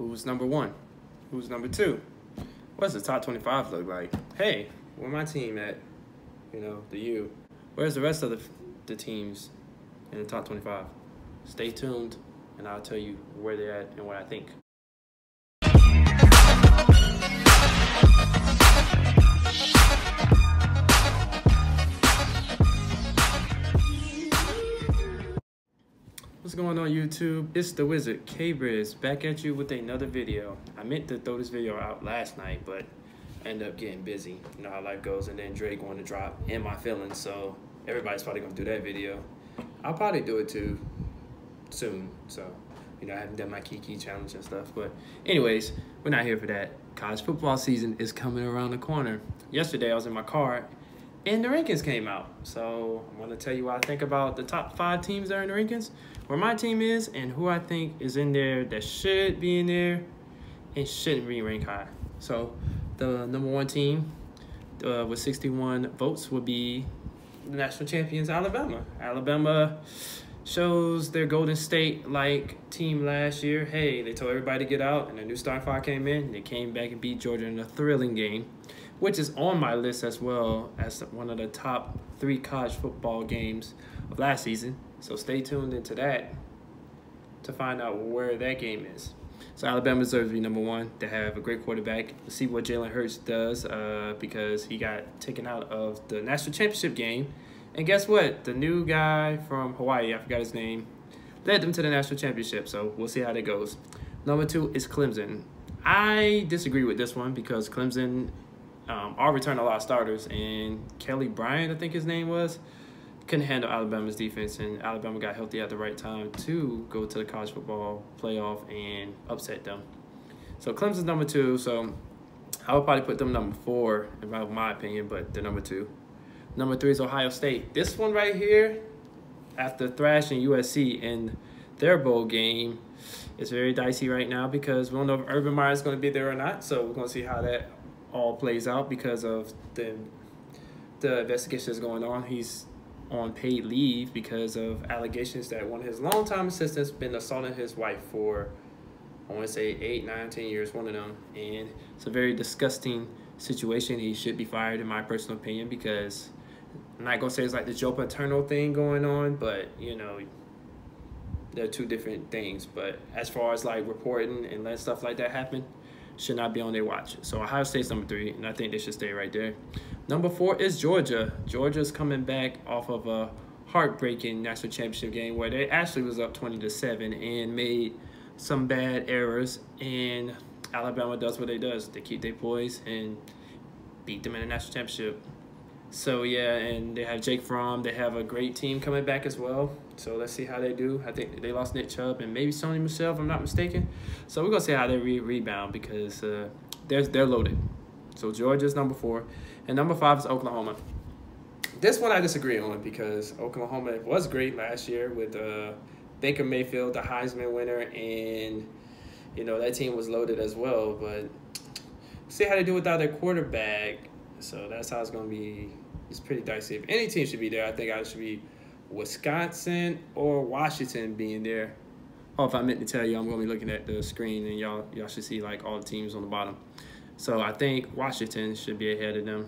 Who's number one? Who's number two? What's the top 25 look like? Hey, where my team at? You know, the U. Where's the rest of the teams in the top 25? Stay tuned, and I'll tell you where they're at and what I think. What's going on, YouTube? It's the wizard, KBrizB's, back at you with another video. I meant to throw this video out last night, but I ended up getting busy. You know how life goes, and then Drake wanted to drop In My Feelings, so everybody's probably gonna do that video. I'll probably do it too soon, so you know, I haven't done my Kiki challenge and stuff. But anyways, we're not here for that. College football season is coming around the corner. Yesterday I was in my car and the rankings came out. So I'm gonna tell you what I think about the top 5 teams that are in the rankings, where my team is, and who I think is in there that should be in there and shouldn't be ranked high. So the number 1 team with 61 votes would be the national champions, Alabama. Alabama shows their Golden State-like team last year. Hey, they told everybody to get out, and a new starting five came in. They came back and beat Georgia in a thrilling game, which is on my list as well as one of the top 3 college football games of last season. So stay tuned into that to find out where that game is. So Alabama deserves to be number 1. They have a great quarterback. Let's see what Jalen Hurts does because he got taken out of the national championship game. And guess what? The new guy from Hawaii, I forgot his name, led them to the national championship. So we'll see how that goes. Number 2 is Clemson. I disagree with this one because Clemson all returned a lot of starters. And Kelly Bryant, I think his name was, couldn't handle Alabama's defense. And Alabama got healthy at the right time to go to the college football playoff and upset them. So Clemson's number 2. So I would probably put them number 4, in my opinion, but they're number 2. Number 3 is Ohio State. This one right here, after thrashing USC in their bowl game, is very dicey right now because we don't know if Urban Meyer is going to be there or not. So we're going to see how that all plays out because of the investigation that's going on. He's on paid leave because of allegations that one of his longtime assistants been assaulting his wife for, I want to say 8, 9, 10 years, one of them. And it's a very disgusting situation. He should be fired, in my personal opinion, because I'm not going to say it's like the Joe Paterno thing going on, but, you know, they're 2 different things. But as far as, like, reporting and letting stuff like that happen, should not be on their watch. So Ohio State's number 3, and I think they should stay right there. Number 4 is Georgia. Georgia's coming back off of a heartbreaking national championship game where they actually was up 20-7 and made some bad errors, and Alabama does what they does. They keep their poise and beat them in the national championship. So, yeah, and they have Jake Fromm. They have a great team coming back as well. So let's see how they do. I think they lost Nick Chubb and maybe Sony Michel, if I'm not mistaken. So we're going to see how they rebound because they're loaded. So Georgia's number 4. And number 5 is Oklahoma. This one I disagree on because Oklahoma was great last year with Baker Mayfield, the Heisman winner, and, you know, that team was loaded as well. But see how they do without their quarterback. So that's how it's going to be. It's pretty dicey. If any team should be there, I think I should be Wisconsin or Washington being there. Oh, if I meant to tell you, I'm going to be looking at the screen, and y'all should see, like, all the teams on the bottom. So I think Washington should be ahead of them.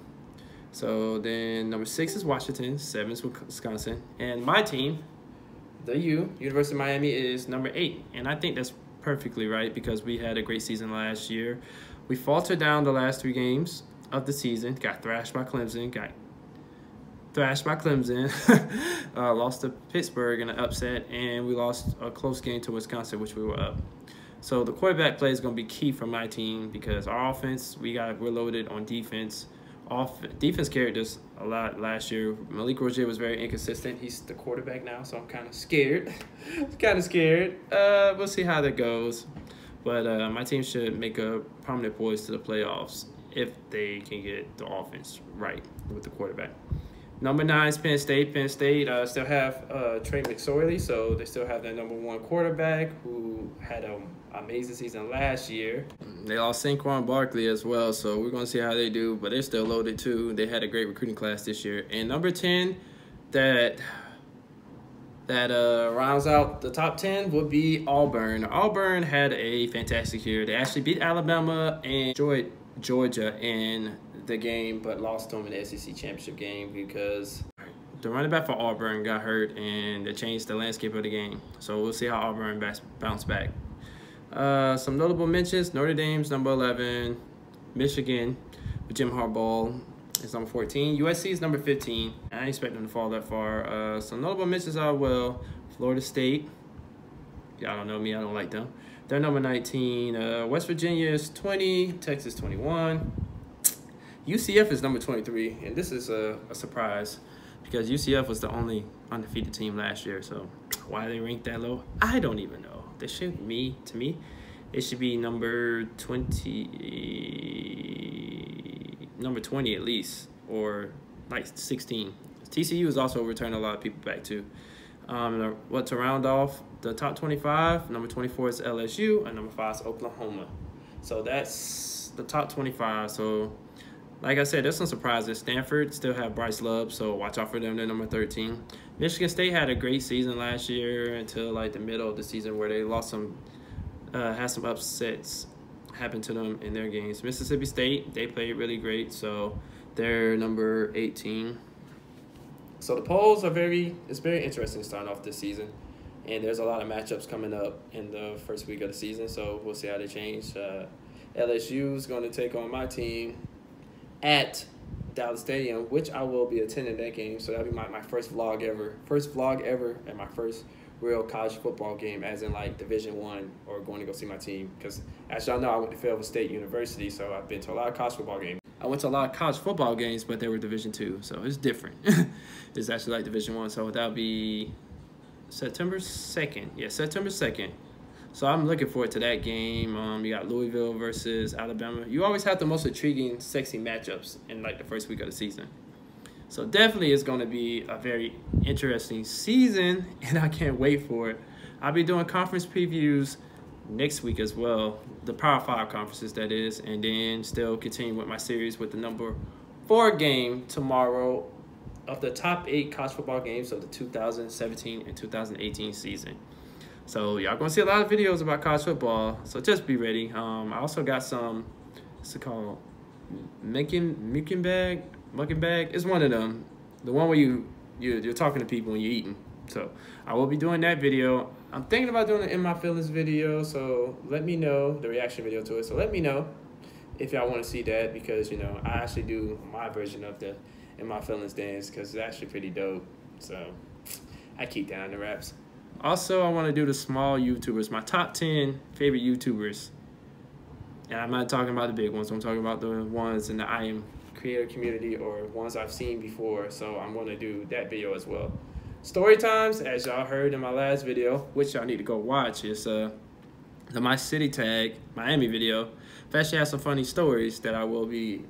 So then number 6 is Washington, 7 is Wisconsin. And my team, the University of Miami, is number 8. And I think that's perfectly right because we had a great season last year. We faltered down the last 3 games of the season, got thrashed by Clemson, lost to Pittsburgh in an upset, and we lost a close game to Wisconsin, which we were up. So the quarterback play is going to be key for my team because our offense, we're loaded on defense. Defense carried us a lot last year. Malik Rozier was very inconsistent. He's the quarterback now, so I'm kind of scared. We'll see how that goes. But my team should make a prominent poise to the playoffs if they can get the offense right with the quarterback. Number 9 is Penn State. Penn State still have Trey McSorley, so they still have their number 1 quarterback who had an amazing season last year. They lost Saquon Barkley as well, so we're going to see how they do, but they're still loaded too. They had a great recruiting class this year. And number 10, that that rounds out the top 10 would be Auburn. Auburn had a fantastic year. They actually beat Alabama and enjoyed Georgia in the game, but lost to them in the SEC championship game because the running back for Auburn got hurt and they changed the landscape of the game. So we'll see how Auburn bounce back. Some notable mentions: Notre Dame's number 11, Michigan with Jim Harbaugh is number 14, USC is number 15. I didn't expect them to fall that far. Some notable mentions are, well, Florida State. Y'all don't know me, I don't like them. They're number 19. West Virginia is 20, Texas 21. UCF is number 23, and this is a surprise because UCF was the only undefeated team last year. So why they ranked that low, I don't even know. They should to me, it should be number 20 at least, or like 16. TCU is also returning a lot of people back too. What to round off the top 25, number 24 is LSU, and number 5 is Oklahoma. So that's the top 25. So like I said, there's some surprises. Stanford still have Bryce Love, so watch out for them. They're number 13. Michigan State had a great season last year until like the middle of the season where they lost some, had some upsets happen to them in their games. Mississippi State, they played really great, so they're number 18. So the polls are it's very interesting starting off this season, and there's a lot of matchups coming up in the first week of the season, so we'll see how they change. LSU is going to take on my team at Dallas Stadium, which I will be attending that game, so that'll be my first vlog ever, and my first real college football game, as in like Division I or going to go see my team. Because as y'all know, I went to Fayetteville State University, so I've been to a lot of college football games. I went to a lot of college football games, but they were Division II, so it's different. It's actually like Division I, so that'll be September 2nd. Yeah, September 2nd. So I'm looking forward to that game. You got Louisville versus Alabama. You always have the most intriguing, sexy matchups in like the first week of the season. So definitely it's going to be a very interesting season, and I can't wait for it. I'll be doing conference previews next week as well, the Power 5 conferences, that is, and then still continue with my series with the number 4 game tomorrow of the top 8 college football games of the 2017 and 2018 season. So y'all gonna see a lot of videos about college football, so just be ready. I also got some, what's it called, mucking bag. It's one of them, the one where you're talking to people when you're eating. So I will be doing that video. I'm thinking about doing an In My Feelings video, so let me know, the reaction video to it. So let me know if y'all want to see that, because you know I actually do my version of the In My Feelings dance because it's actually pretty dope. So I keep that on the wraps. Also, I want to do the small YouTubers, my top 10 favorite YouTubers. And I'm not talking about the big ones. I'm talking about the ones in the I Am Creator community or ones I've seen before. So I'm going to do that video as well. Story times, as y'all heard in my last video, which y'all need to go watch, is the My City Tag Miami video. I've actually had some funny stories that I will be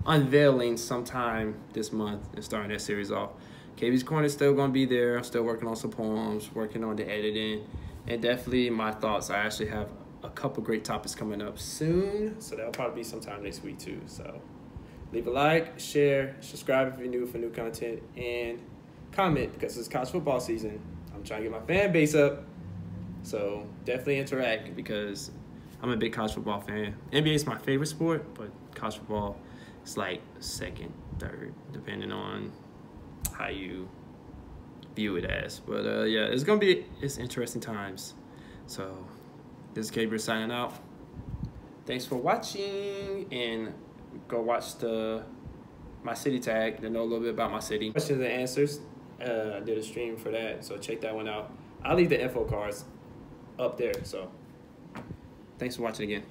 unveiling sometime this month and starting that series off. KB's Corner is still going to be there. I'm still working on some poems, working on the editing, and definitely my thoughts. I actually have a couple great topics coming up soon, so that'll probably be sometime next week too. So leave a like, share, subscribe if you're new for new content, and comment because it's college football season. I'm trying to get my fan base up, so definitely interact because I'm a big college football fan. NBA is my favorite sport, but college football is like second, third, depending on how you view it as. But yeah, it's interesting times. So this is KBrizB's signing out. Thanks for watching, and go watch my city tag to know a little bit about my city. Questions and answers. I did a stream for that, so check that one out. I'll leave the info cards up there. So thanks for watching again.